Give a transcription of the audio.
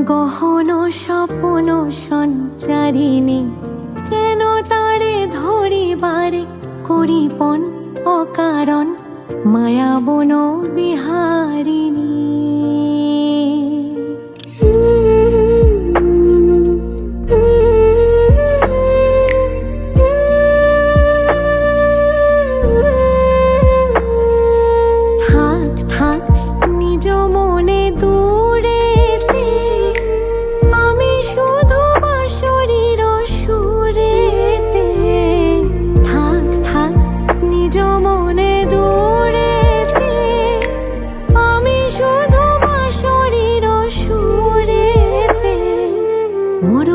গহন স্বপ্ন সঞ্চারিণী, কেন তারে ধরিবারে করিপন অকারণ মায়াবন বিহারিণী। থাক থাক নিজ মনে দূরেতে, আমি শুধু বাঁশরীর সুরেতে। থাক থাক নিজ মনে দূরেতে, আমি শুধু বাঁশরীর সুরেতে। মোর